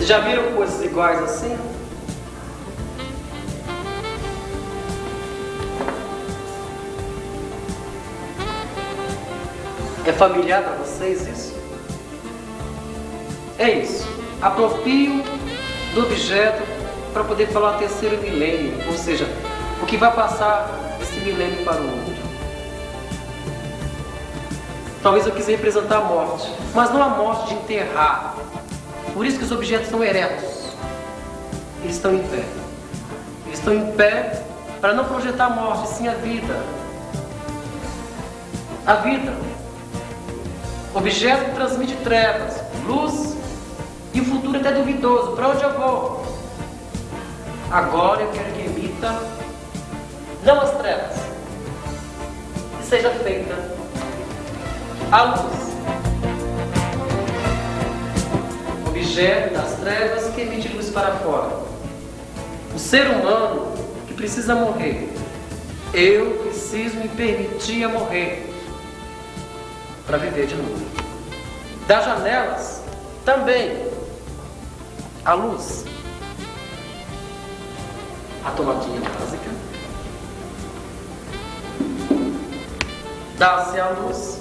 Já viram coisas iguais assim? É familiar para vocês isso? É isso. Aproprio do objeto para poder falar terceiro milênio, ou seja, o que vai passar desse milênio para o outro. Talvez eu quis representar a morte, mas não a morte de enterrar. Por isso que os objetos são eretos. Eles estão em pé. Eles estão em pé para não projetar a morte, sim a vida. A vida. O objeto transmite trevas, luz e o futuro até duvidoso. Para onde eu vou? Agora eu quero que emita não as trevas, que seja feita a luz. Objeto das trevas que emite luz para fora. O ser humano que precisa morrer. Eu preciso me permitir morrer para viver de novo. Das janelas também a luz. A tomadinha básica. Dá-se a luz.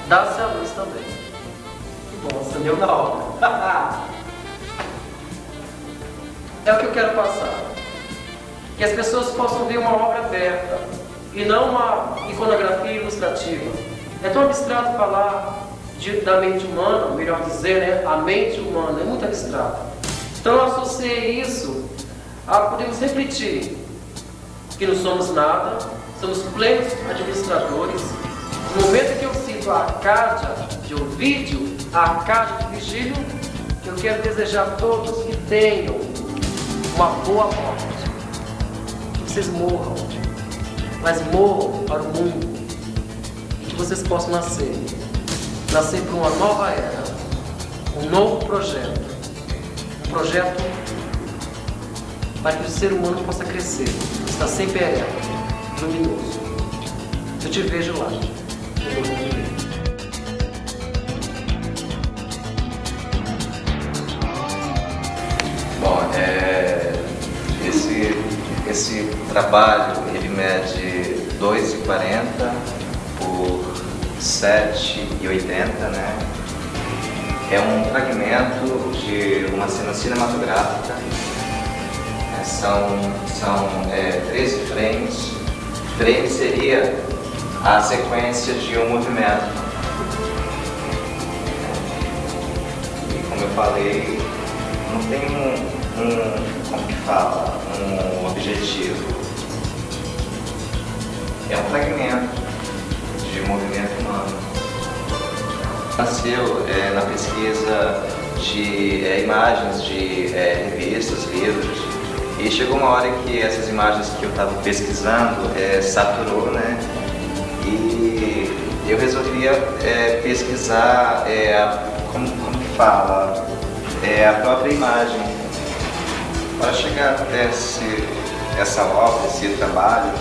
Dá-se a luz também. Bom, acendeu na hora. É o que eu quero passar. Que as pessoas possam ver uma obra aberta e não uma iconografia ilustrativa. É tão abstrato falar da mente humana, melhor dizer, né? A mente humana é muito abstrato. Então eu associei isso a podermos refletir que não somos nada, somos plenos administradores. No momento que eu sinto a Arcádia de Ovídio, a Arcádia de Virgílio, eu quero desejar a todos que tenham uma boa morte. Que vocês morram, mas morram para o mundo. E que vocês possam nascer para uma nova era, um novo projeto. Um projeto para que o ser humano possa crescer, estar sempre ereto, luminoso. Eu te vejo lá. Bom, esse trabalho ele mede 2,40 por 7,80, né? É um fragmento de uma cena cinematográfica. São 13 frames. Frame seria a sequência de um movimento. E como eu falei, não tem um objetivo. É um fragmento de movimento humano. Nasceu na pesquisa de imagens de revistas, livros, e chegou uma hora que essas imagens que eu estava pesquisando saturou, né? E eu resolvi pesquisar a própria imagem. Para chegar até essa obra, esse trabalho,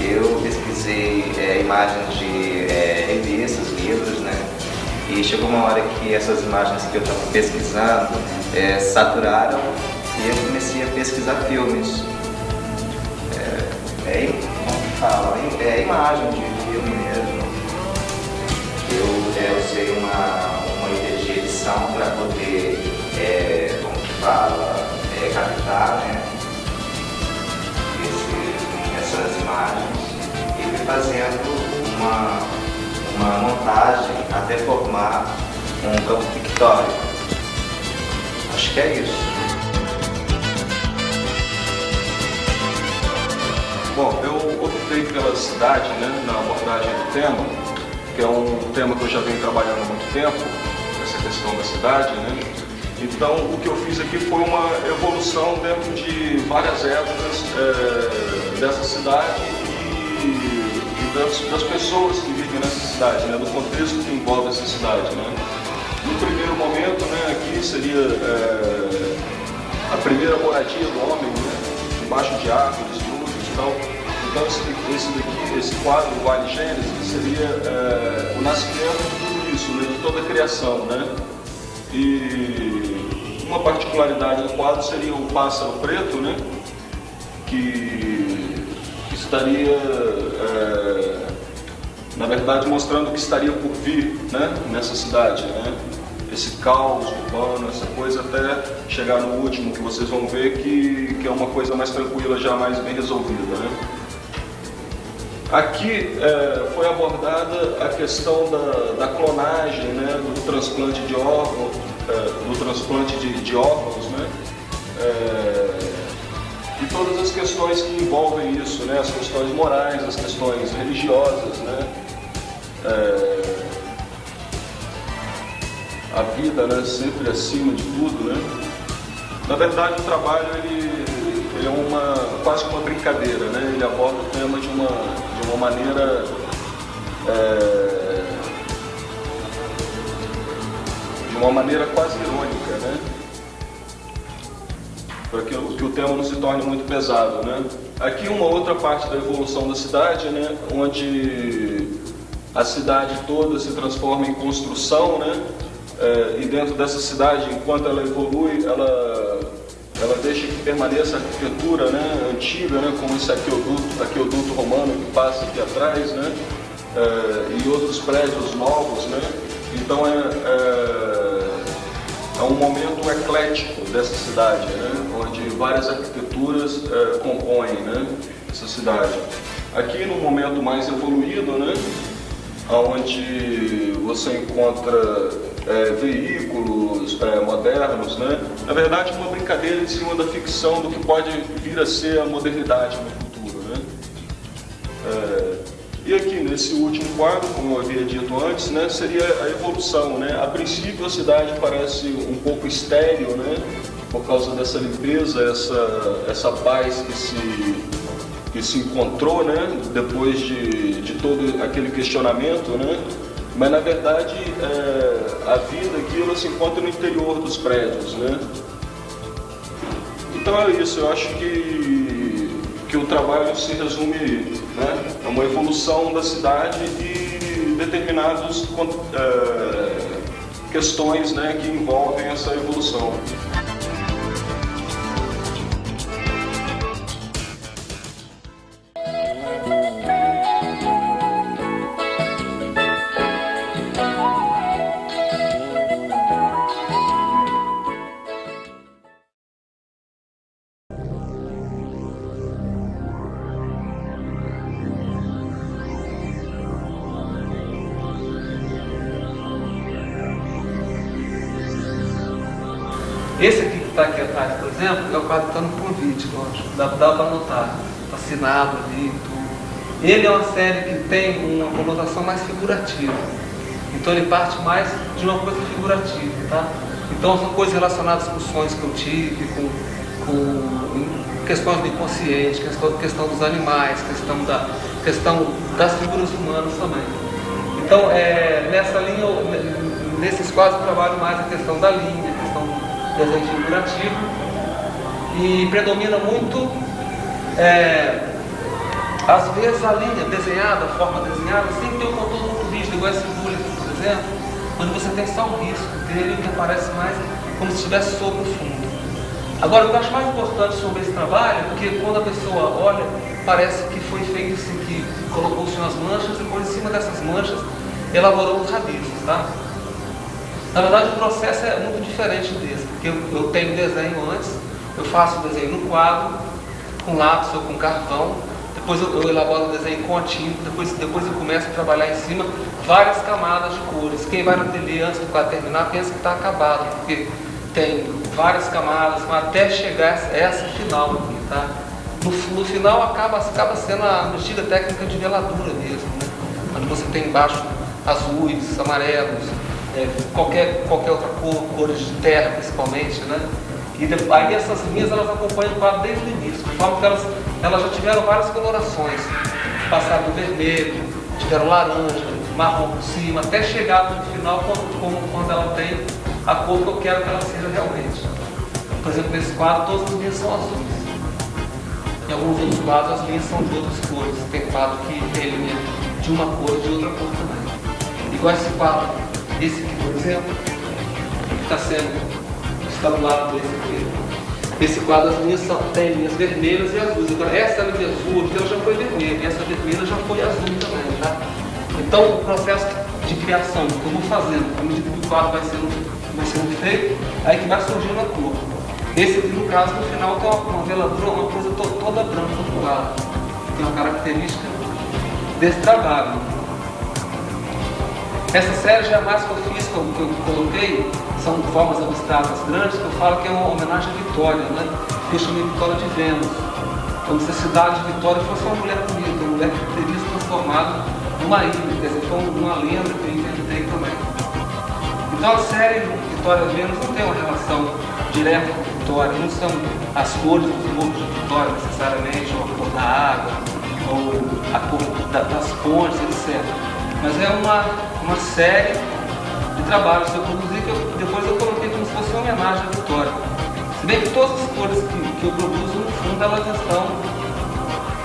eu pesquisei imagens de revistas, livros, né? E chegou uma hora que essas imagens que eu estava pesquisando saturaram e eu comecei a pesquisar filmes. É imagem de filme mesmo. Eu usei uma ideia de edição para poder, captar, né, essas imagens e fui fazendo uma montagem até formar um campo pictórico. Acho que é isso. Bom, eu optei pela cidade, né, na abordagem do tema, que é um tema que eu já venho trabalhando há muito tempo, essa questão da cidade, né? Então, o que eu fiz aqui foi uma evolução dentro de várias épocas dessa cidade e das pessoas que vivem nessa cidade, né? Do contexto que envolve essa cidade, né? No primeiro momento, né, aqui seria a primeira moradia do homem, né? Embaixo de árvores, frutos e tal. Então, esse quadro, o Vale Gênesis, seria o nascimento de tudo isso, né? De toda a criação, né? E uma particularidade do quadro seria o pássaro preto, né? Que estaria, na verdade, mostrando o que estaria por vir, né? Nessa cidade, né? Esse caos urbano, essa coisa, até chegar no último, que vocês vão ver que é uma coisa mais tranquila, já mais bem resolvida, né? Aqui foi abordada a questão da clonagem, né, do transplante de órgãos, de órgãos, né, e todas as questões que envolvem isso, né, as questões morais, as questões religiosas, né, a vida, né, sempre acima de tudo, né. Na verdade, o trabalho ele é quase uma brincadeira, né? Ele aborda o tema de uma maneira quase irônica, né? Para que o tema não se torne muito pesado, né? Aqui uma outra parte da evolução da cidade, né? Onde a cidade toda se transforma em construção, né? E dentro dessa cidade, enquanto ela evolui, ela deixa que permaneça a arquitetura, né, antiga, né, como esse aqueduto romano que passa aqui atrás, né, e outros prédios novos, né. Então é um momento eclético dessa cidade, né, onde várias arquiteturas compõem, né, essa cidade. Aqui no momento mais evoluído, né, onde você encontra veículos modernos, né? Na verdade, uma brincadeira em cima da ficção do que pode vir a ser a modernidade no futuro, né? E aqui nesse último quadro, como eu havia dito antes, né, seria a evolução, né? A princípio a cidade parece um pouco estéril, né? Por causa dessa limpeza, essa paz que se encontrou, né? Depois de todo aquele questionamento, né? Mas na verdade a vida aqui ela se encontra no interior dos prédios, né? Então é isso, eu acho que o trabalho se resume aí, né? É uma evolução da cidade e determinadas questões, né, que envolvem essa evolução. Esse aqui que está aqui atrás, por exemplo, é o quadro que está no convite, lógico. Dá para notar, está assinado ali e tudo. Ele é uma série que tem uma conotação mais figurativa. Então ele parte mais de uma coisa figurativa, tá? Então são coisas relacionadas com sonhos que eu tive, com questões do inconsciente, questão dos animais, questão das figuras humanas também. Então nessa linha, nesses quadros eu trabalho mais a questão da linha, a questão do desenho figurativo, e predomina muito às vezes a linha desenhada, a forma desenhada, sem ter um contorno muito rígido, igual esse bullet, por exemplo, onde você tem só o risco dele, que aparece mais como se estivesse sobre o fundo. Agora, o que eu acho mais importante sobre esse trabalho é porque quando a pessoa olha, parece que foi feito assim, que colocou-se umas manchas e depois em cima dessas manchas elaborou os rabiscos, tá? Na verdade, o processo é muito diferente desse, porque eu tenho desenho antes, eu faço o desenho no quadro, com lápis ou com carvão, depois eu elaboro o desenho com a tinta, depois eu começo a trabalhar em cima várias camadas de cores. Quem vai no ateliê antes do quadro terminar pensa que está acabado, porque tem várias camadas até chegar essa final aqui, tá? No final acaba sendo a medida técnica de veladura mesmo, né? Onde você tem embaixo azuis, amarelos, qualquer outra cor, cores de terra principalmente, né? E aí essas linhas elas acompanham o quadro desde o início, de forma que elas já tiveram várias colorações. Passaram do vermelho, tiveram laranja, marrom por cima, até chegar no final quando ela tem a cor que eu quero que ela seja realmente. Por exemplo, nesse quadro todas as linhas são azuis. Em alguns outros quadros as linhas são de outras cores. Tem quadro que tem linha de uma cor e de outra cor também. Igual esse quadro, esse aqui por exemplo, que está do lado desse aqui. Esse quadro as linhas tem linhas vermelhas e azuis. Então essa linha azul aqui ela já foi vermelha e essa vermelha já foi azul também, tá? Então o processo de criação que eu vou fazendo, à medida que o quadro vai sendo feito, aí que vai surgindo a cor. Esse aqui no caso no final tem uma veladura, uma coisa toda branca do lado. Tem uma característica desse trabalho. Essa série já é mais que eu fiz, que eu coloquei, são formas abstratas grandes, que eu falo que é uma homenagem à Vitória, né? Eu chamei Vitória de Vênus. Como se a cidade de Vitória fosse uma mulher bonita, uma mulher que teria se transformado numa ilha, quer dizer, foi uma lenda que eu inventei também. Então a série Vitória de Vênus não tem uma relação direta com Vitória, não são as cores dos morros de Vitória necessariamente, ou a cor da água, ou a cor das pontes, etc. Mas é uma série de trabalhos que eu produzi que depois eu coloquei como se fosse uma homenagem à Vitória. Se bem que todas as cores que eu produzo, no fundo,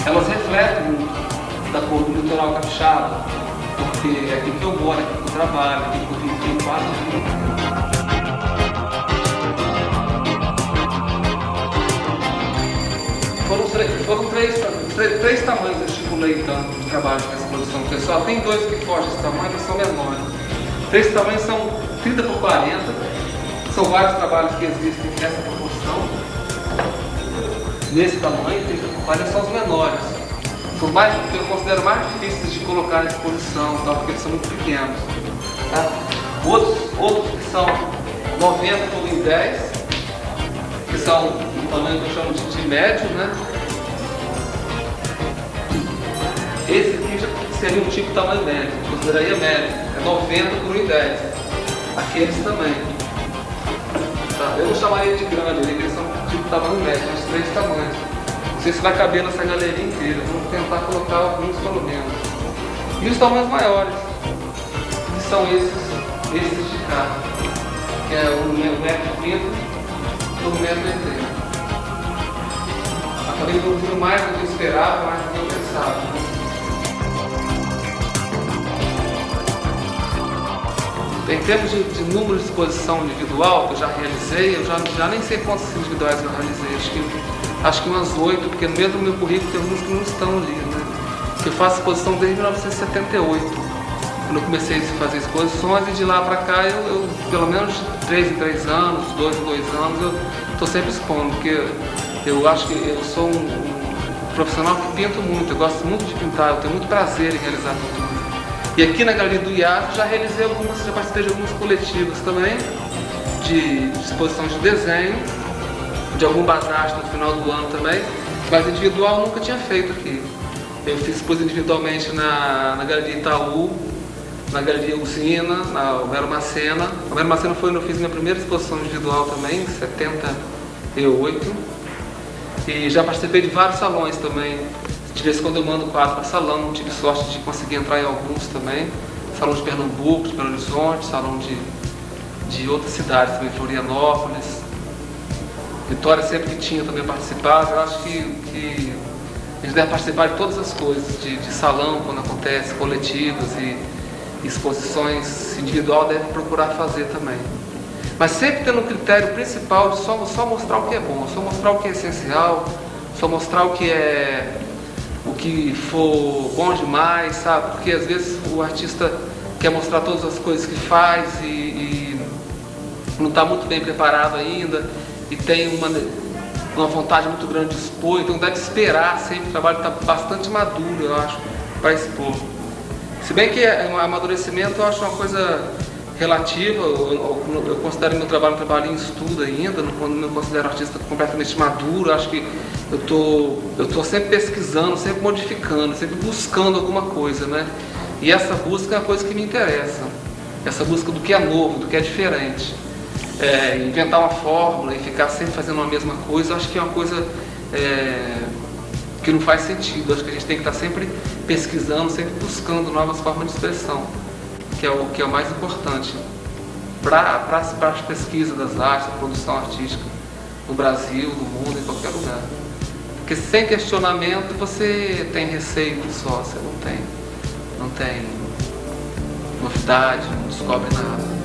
elas refletem muito da cor do litoral capixaba, porque é aqui que eu moro, é aqui que eu trabalho, é aqui que eu vivo quase tudo. Foram três tamanhos eu estipulei tanto de trabalho nessa exposição pessoal. Tem dois que fogem desse tamanho, que são menores. Três tamanhos são 30 por 40. São vários trabalhos que existem nessa proporção. Nesse tamanho, 30 por 40 são os menores. São mais, que eu considero mais difíceis de colocar na exposição, tá? Porque eles são muito pequenos. Tá? Outros que são 90 por 10, que são um tamanho que eu chamo de médio, né? Esse aqui já seria um tipo de tamanho médio, eu consideraria médio, é 90 por 1,10. Aqueles também. Tá? Eu não chamaria de grande, eles são tipo de tamanho médio, mas 3 tamanhos. Não sei se vai caber nessa galeria inteira, vamos tentar colocar alguns pelo menos. E os tamanhos maiores, que são esses de cá, que é 1,30 por 1,80. Acabei produzindo mais do que eu esperava, mais do que eu pensava. Em termos de número de exposição individual que eu já realizei, eu já nem sei quantas individuais eu realizei, acho que umas 8, porque no mesmo meu currículo tem alguns que não estão ali, né? Eu faço exposição desde 1978, quando eu comecei a fazer exposições, e de lá para cá eu pelo menos de 3 em 3 anos, 2 em 2 anos, eu estou sempre expondo, porque eu acho que eu sou um profissional que pinto muito, eu gosto muito de pintar, eu tenho muito prazer em realizar pintura. E aqui na Galeria do IASP já participei de alguns coletivos também, de exposição de desenho, de algum bazar no final do ano também, mas individual nunca tinha feito aqui. Eu fiz exposição individualmente na Galeria Itaú, na Galeria Usina, na Homero Macena. A Homero Macena foi onde eu fiz minha primeira exposição individual também, em 78. E já participei de vários salões também. De vez em quando eu mando quadro para salão, não tive sorte de conseguir entrar em alguns também. Salão de Pernambuco, de Belo Horizonte, salão de outras cidades também, Florianópolis. Vitória sempre que tinha também participava. Eu acho que a gente deve participar de todas as coisas, de salão quando acontece, coletivos e exposições individual, deve procurar fazer também. Mas sempre tendo o critério principal de só mostrar o que é bom, só mostrar o que é essencial, só mostrar o que for bom demais, sabe? Porque às vezes o artista quer mostrar todas as coisas que faz e não está muito bem preparado ainda e tem uma vontade muito grande de expor, então deve esperar sempre, o trabalho está bastante maduro, eu acho, para expor. Se bem que o amadurecimento eu acho uma coisa relativa, eu considero meu trabalho um trabalho em estudo ainda, não me considero artista completamente maduro, acho que eu tô sempre pesquisando, sempre modificando, sempre buscando alguma coisa, né? E essa busca é a coisa que me interessa. Essa busca do que é novo, do que é diferente. Inventar uma fórmula e ficar sempre fazendo a mesma coisa, eu acho que é uma coisa que não faz sentido. Eu acho que a gente tem que estar sempre pesquisando, sempre buscando novas formas de expressão, que é o mais importante para as pesquisas das artes, da produção artística no Brasil, no mundo, em qualquer lugar. Porque sem questionamento você tem receio só, você não tem novidade, não descobre nada.